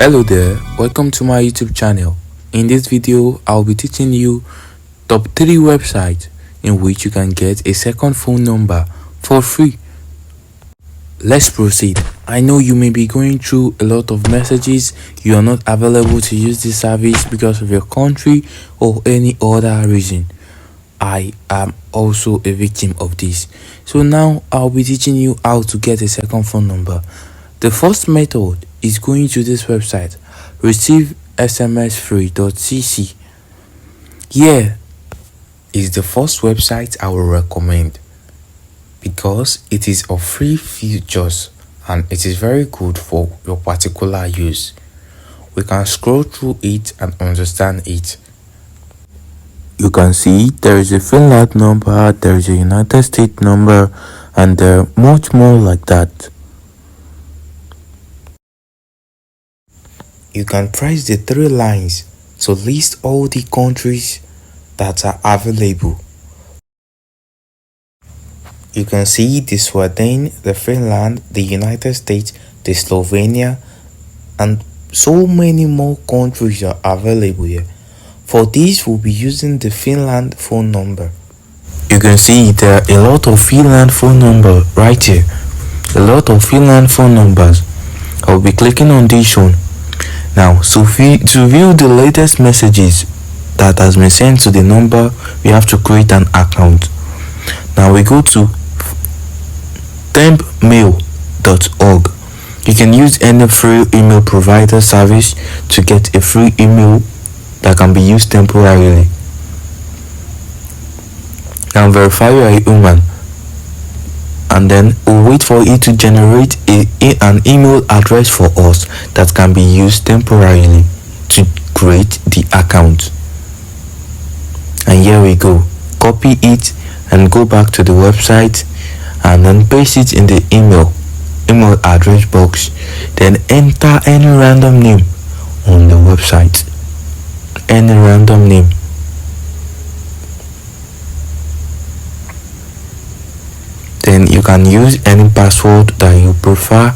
Hello there, welcome to my YouTube channel. In this video, I'll be teaching you top 3 websites in which you can get a second phone number for free. Let's proceed. I know you may be going through a lot of messages. You are not available to use this service because of your country or any other reason. I am also a victim of this. So now I'll be teaching you how to get a second phone number. The first method is going to this website, receivesmsfree.cc. Here is the first website I will recommend because it is of free features and it is very good for your particular use. We can scroll through it and understand it. You can see there is a Finland number, there is a United States number, and there are much more like that. You can press the 3 lines to list all the countries that are available. You can see the Sweden, the Finland, the United States, the Slovenia, and so many more countries are available here. For this, we'll be using the Finland phone number. You can see there are a lot of Finland phone number right here. A lot of Finland phone numbers. I'll be clicking on this one. Now, to view the latest messages that has been sent to the number, we have to create an account. Now we go to tempmail.org. You can use any free email provider service to get a free email that can be used temporarily. Now verify you are a human, and then we'll wait for it to generate an email address for us that can be used temporarily to create the account. And here we go. Copy it and go back to the website and then paste it in the email address box. Then enter any random name on the website. Any random name. Then you can use any password that you prefer.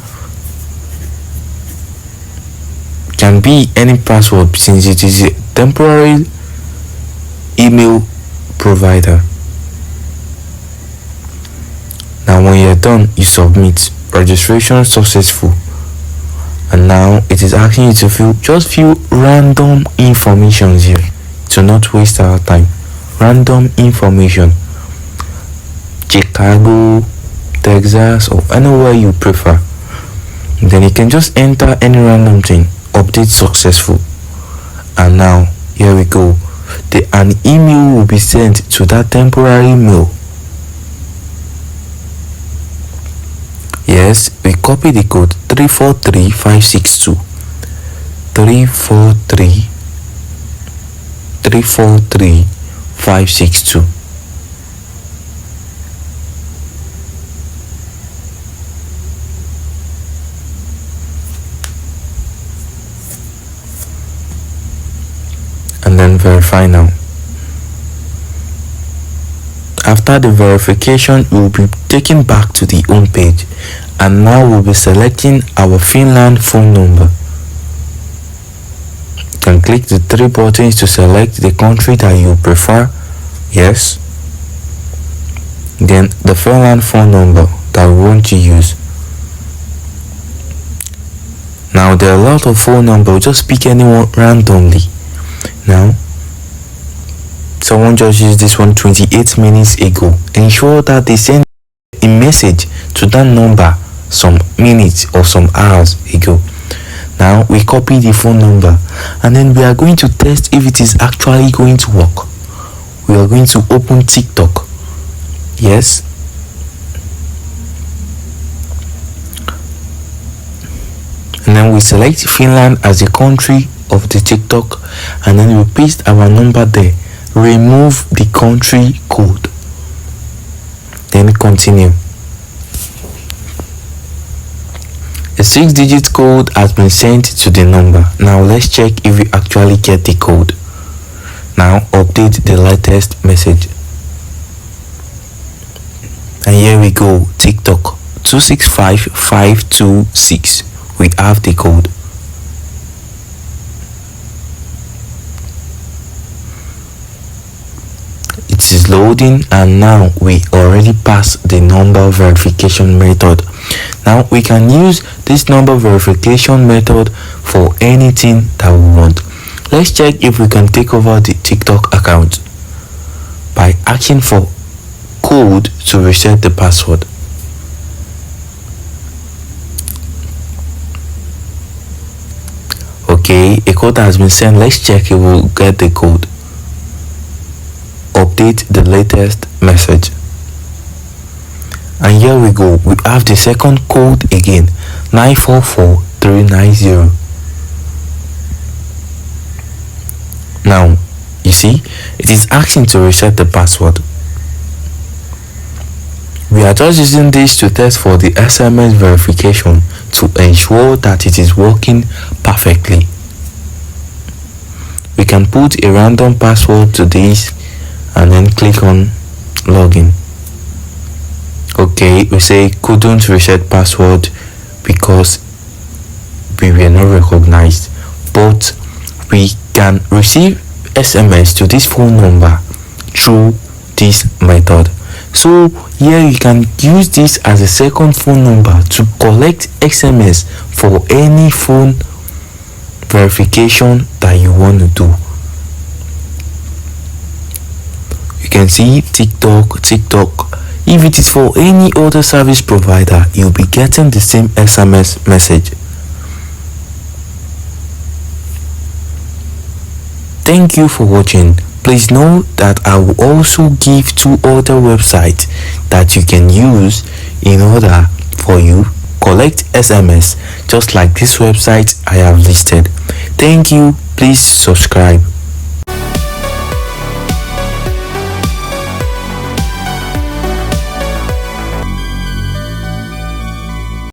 Can be any password since it is a temporary email provider. Now when you're done, you submit. Registration successful. And now it is asking you to just fill random information here to not waste our time. Random information. Chicago, Texas, or anywhere you prefer. And then you can just enter any random thing. Update successful. And now here we go. An email will be sent to that temporary mail. Yes, we copy the code 343562. 343562. And then verify now. After the verification, we will be taken back to the home page, and now we'll be selecting our Finland phone number. You can click the 3 buttons to select the country that you prefer. Yes. Then the Finland phone number that we want to use. Now there are a lot of phone numbers. Just pick anyone randomly. Now someone just used this one 28 minutes ago. Ensure that they send a message to that number some minutes or some hours ago. Now we copy the phone number and then we are going to test if it is actually going to work. We are going to open TikTok. Yes. And then we select Finland as a country of the TikTok, and then we paste our number there. Remove the country code, then continue. A 6-digit code has been sent to the number. Now let's check if we actually get the code. Now update the latest message. And here we go. TikTok 265526. We have the code. loading, and now we already passed the number verification method. Now we can use this number verification method for anything that we want. Let's check if we can take over the TikTok account by asking for code to reset the password. Okay, a code has been sent. Let's check if we'll get the code. Update the latest message. And here we go. We have the second code again, 944390. Now, you see, it is asking to reset the password. We are just using this to test for the SMS verification to ensure that it is working perfectly. We can put a random password to this and then click on login. Okay, we say couldn't reset password because we were not recognized, but we can receive SMS to this phone number through this method. So here you can use this as a second phone number to collect SMS for any phone verification that you want to do. You can see TikTok. If it is for any other service provider, you'll be getting the same SMS message. Thank you for watching. Please know that I will also give 2 other websites that you can use in order for you collect SMS just like this website I have listed. Thank you. Please subscribe.